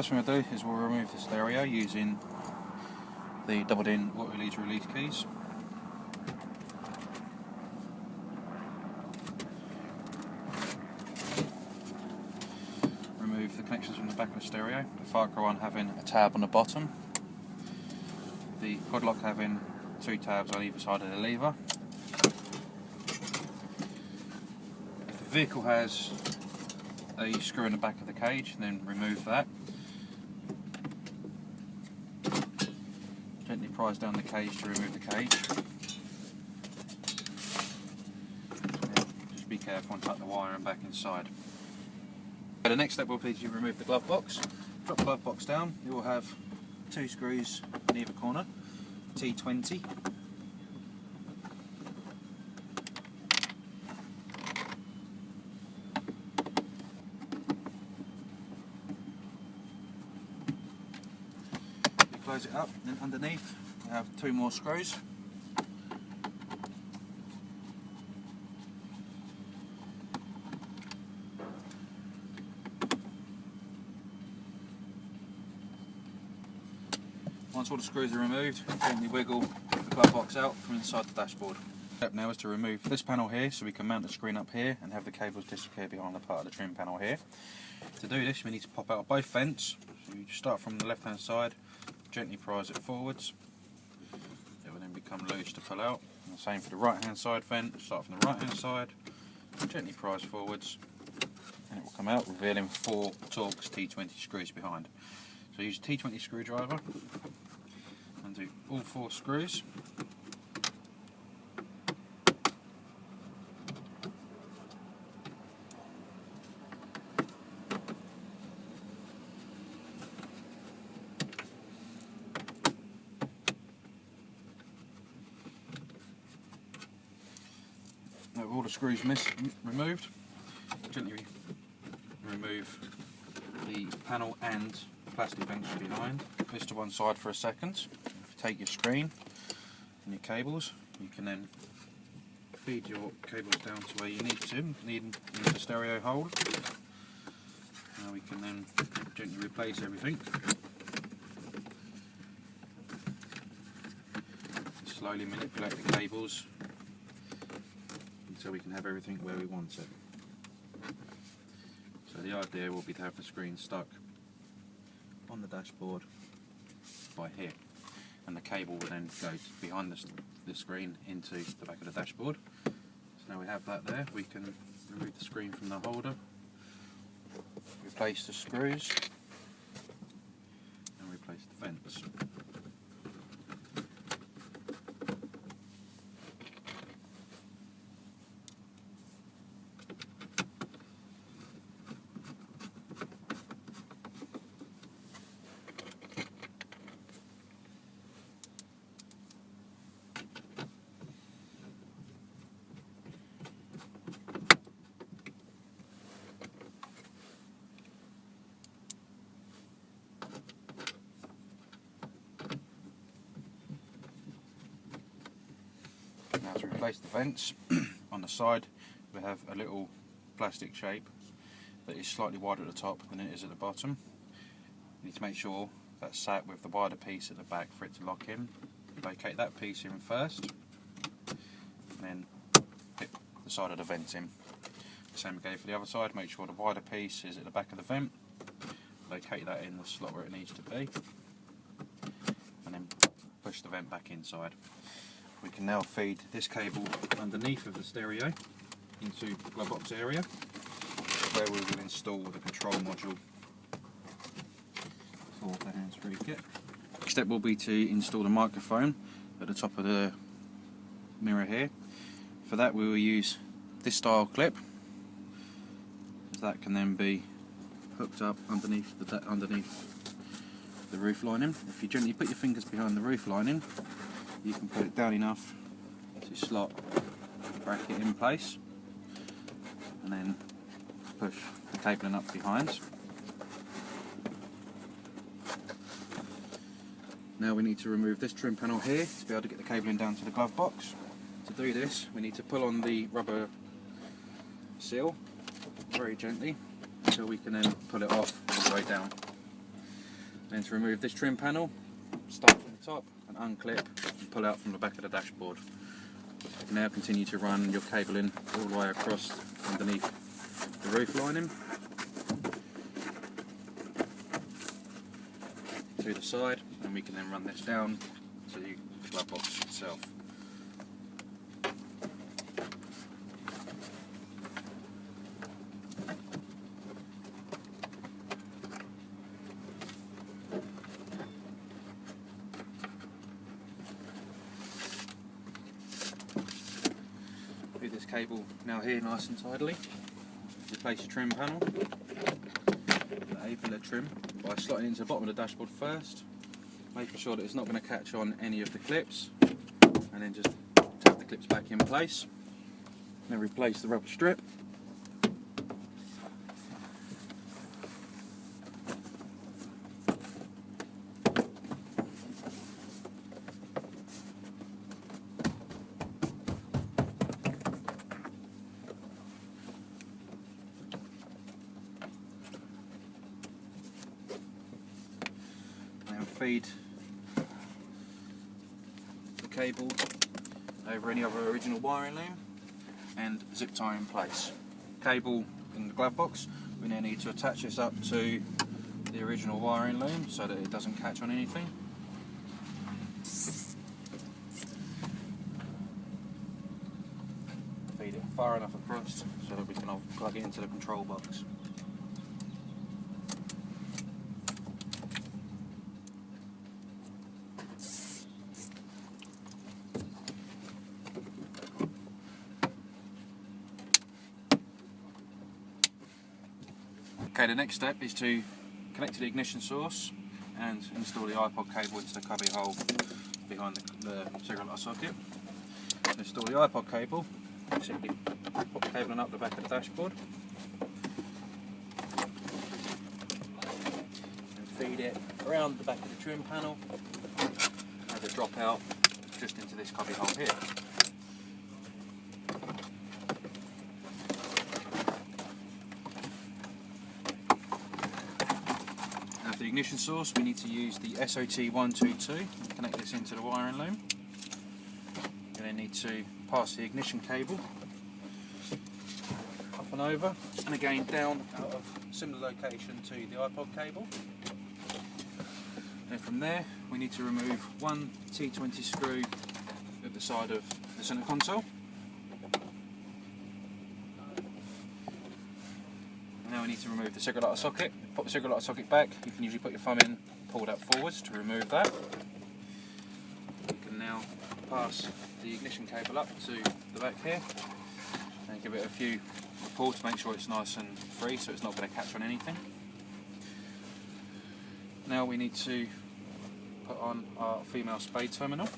First thing we'll do is we'll remove the stereo using the doubled-in auto-release keys. Remove the connections from the back of the stereo, the Farco one having a tab on the bottom, the quad lock having 2 tabs on either side of the lever. If the vehicle has a screw in the back of the cage, then remove that. Gently prise down the cage to remove the cage. Just be careful and tuck the wiring back inside. The next step will be to remove the glove box. Drop the glove box down. You will have 2 screws in either corner, T20. Close it up, then underneath we have 2 more screws. Once all the screws are removed, gently wiggle the glove box out from inside the dashboard. The step now is to remove this panel here so we can mount the screen up here and have the cables disappear behind the part of the trim panel here. To do this we need to pop out both vents. So you start from the left hand side, gently prise it forwards, it will then become loose to pull out. And the same for the right hand side vent, start from the right hand side, gently prise forwards and it will come out, revealing 4 Torx T20 screws behind. So use a T20 screwdriver and do all 4 screws. Now with all the screws removed, gently remove the panel and plastic vents behind. Put this to one side for a second. If you take your screen and your cables, you can then feed your cables down to where you need the stereo hole. Now we can then gently replace everything. Slowly manipulate the cables until we can have everything where we want it. So the idea will be to have the screen stuck on the dashboard by here, and the cable will then go behind the screen into the back of the dashboard. So now we have that there, we can remove the screen from the holder, replace the screws and replace the vents. Now to replace the vents, on the side we have a little plastic shape that is slightly wider at the top than it is at the bottom. You need to make sure that's sat with the wider piece at the back for it to lock in. Locate that piece in first, and then hit the side of the vent in. Same again for the other side, make sure the wider piece is at the back of the vent. Locate that in the slot where it needs to be, and then push the vent back inside. We can now feed this cable underneath of the stereo into the glove box area, where we will install the control module for the hands-free kit. Next step will be to install the microphone at the top of the mirror here. For that we will use this style clip, so that can then be hooked up underneath the roof lining. If you gently put your fingers behind the roof lining, you can put it down enough to slot the bracket in place, and then push the cabling up behind. Now we need to remove this trim panel here to be able to get the cabling down to the glove box. To do this we need to pull on the rubber seal very gently until we can then pull it off all the way down. Then to remove this trim panel, start from the top and unclip and pull out from the back of the dashboard. You can now continue to run your cabling all the way across underneath the roof lining to the side, and we can then run this down to the glove box itself. With this cable now here nice and tidily, replace your trim panel, the A-pillar trim, by slotting into the bottom of the dashboard first, making sure that it's not going to catch on any of the clips, and then just tap the clips back in place. Then replace the rubber strip. Feed the cable over any other original wiring loom and zip tie in place. Cable in the glove box, we now need to attach this up to the original wiring loom so that it doesn't catch on anything. Feed it far enough across so that we can plug it into the control box. Okay, the next step is to connect to the ignition source and install the iPod cable into the cubby hole behind the cigarette lighter socket. Install the iPod cable, simply pop the cable on up the back of the dashboard and feed it around the back of the trim panel as it drop out just into this cubby hole here. The ignition source, we need to use the SOT122 and connect this into the wiring loom. You then need to pass the ignition cable up and over, and again down out of similar location to the iPod cable. And from there we need to remove one T20 screw at the side of the centre console. Now we need to remove the cigarette lighter socket. Pop the cigarette lighter socket back. You can usually put your thumb in, pull that forwards to remove that. You can now pass the ignition cable up to the back here and give it a few pulls to make sure it's nice and free so it's not going to catch on anything. Now we need to put on our female spade terminal.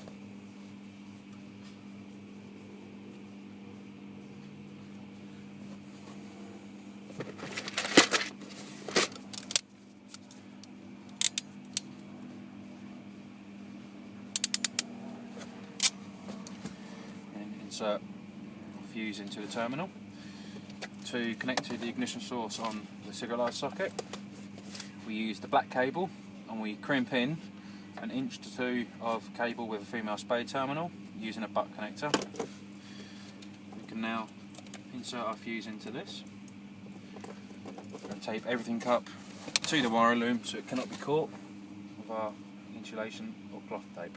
Insert a fuse into the terminal. To connect to the ignition source on the cigarette lighter socket, we use the black cable and we crimp in 1 inch to 2 of cable with a female spade terminal using a butt connector. We can now insert our fuse into this and tape everything up to the wire loom so it cannot be caught with our insulation or cloth tape.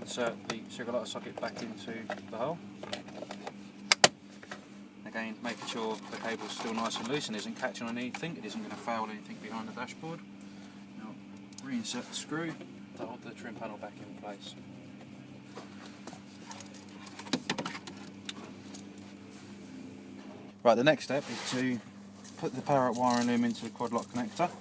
Insert the cigarette lighter socket back into the hole. Again, making sure the cable is still nice and loose and isn't catching on anything, it isn't going to foul anything behind the dashboard. Now reinsert the screw to hold the trim panel back in place. Right, the next step is to put the Parrot wiring loom into the quad lock connector.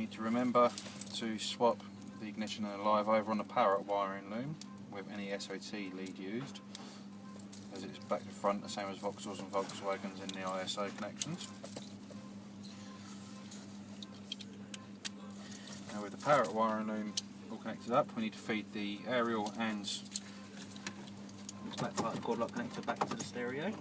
need to remember to swap the ignition and the live over on the Parrot wiring loom with any SOT lead used, as it's back to front, the same as Vauxhalls and Volkswagens in the ISO connections. Now with the Parrot wiring loom all connected up, we need to feed the aerial and black part cord lock connector back to the stereo.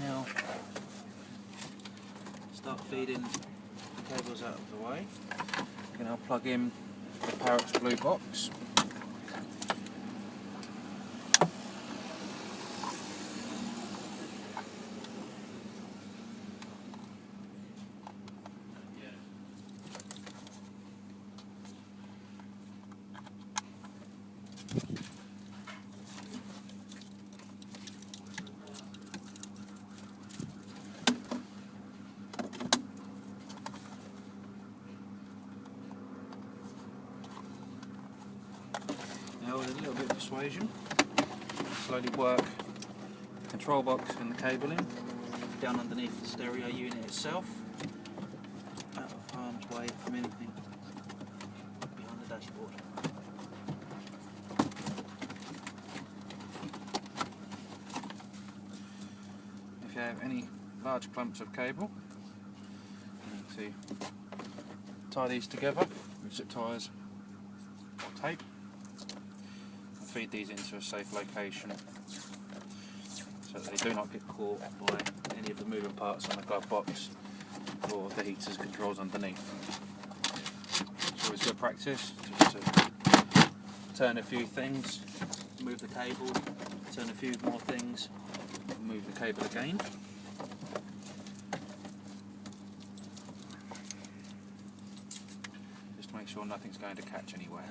Now start feeding the cables out of the way. I'm going to plug in the Parrot's blue box. Now with a little bit of persuasion, slowly work the control box and the cabling down underneath the stereo unit itself, out of harm's way from anything behind the dashboard. If you have any large clumps of cable, you need to tie these together with zip ties or tape. Feed these into a safe location so that they do not get caught by any of the moving parts on the glove box or the heater's controls underneath. It's always good practice just to turn a few things, move the cable, turn a few more things, move the cable again. Just to make sure nothing's going to catch anywhere.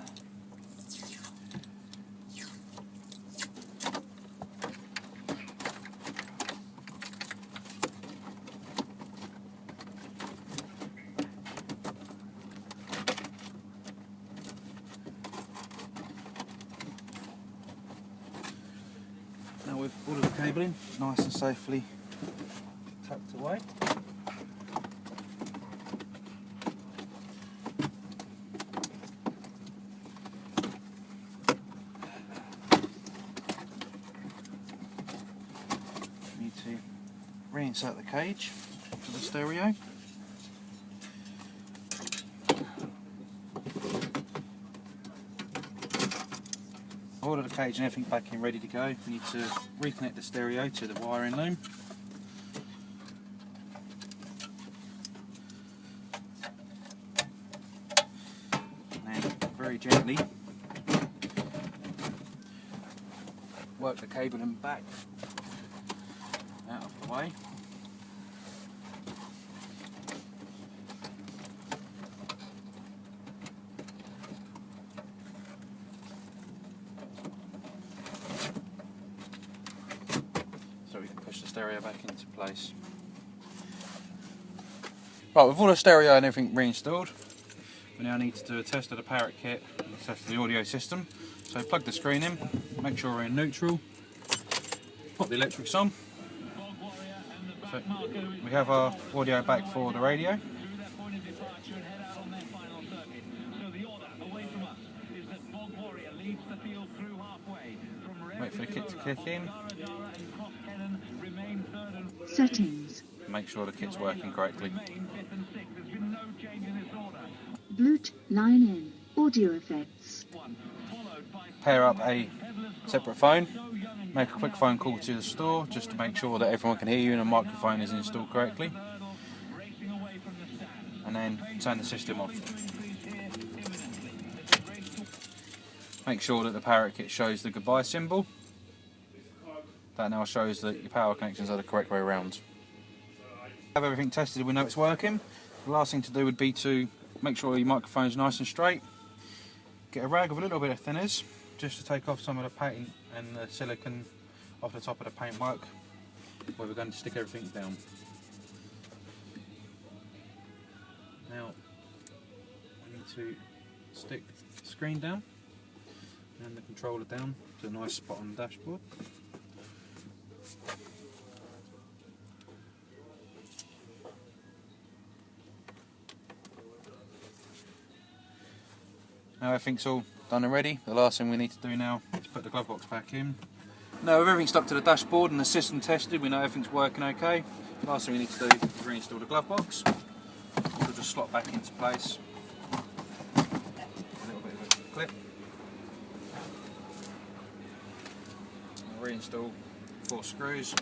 Now with all of the cabling nice and safely tucked away, we need to reinsert the cage to the stereo. Order the cage and everything back in ready to go. We need to reconnect the stereo to the wiring loom. And then very gently work the cabling back out of the way. So we can push the stereo back into place. Right, with all the stereo and everything reinstalled, we now need to do a test of the Parrot kit and test of the audio system. So plug the screen in, make sure we're in neutral, pop the electrics on. So we have our audio back for the radio. Wait for the kit to kick in. Settings. Make sure the kit's working correctly. Bluetooth line in. Audio effects. Pair up a separate phone. Make a quick phone call to the store just to make sure that everyone can hear you and the microphone is installed correctly. And then turn the system off. Make sure that the Parrot kit shows the goodbye symbol. That now shows that your power connections are the correct way around. Have everything tested, we know it's working. The last thing to do would be to make sure your microphone's nice and straight. Get a rag with a little bit of thinners just to take off some of the paint and the silicone off the top of the paintwork where we're going to stick everything down. Now we need to stick the screen down and the controller down to a nice spot on the dashboard. Now everything's all done and ready, the last thing we need to do now is put the glove box back in. Now with everything stuck to the dashboard and the system tested, we know everything's working okay. The last thing we need to do is reinstall the glove box. It'll just slot back into place. A little bit of a clip. I'll reinstall 4 screws.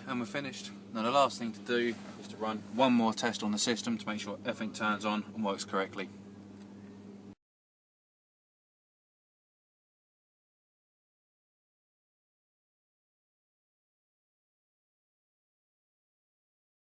And we're finished. Now the last thing to do is to run one more test on the system to make sure everything turns on and works correctly.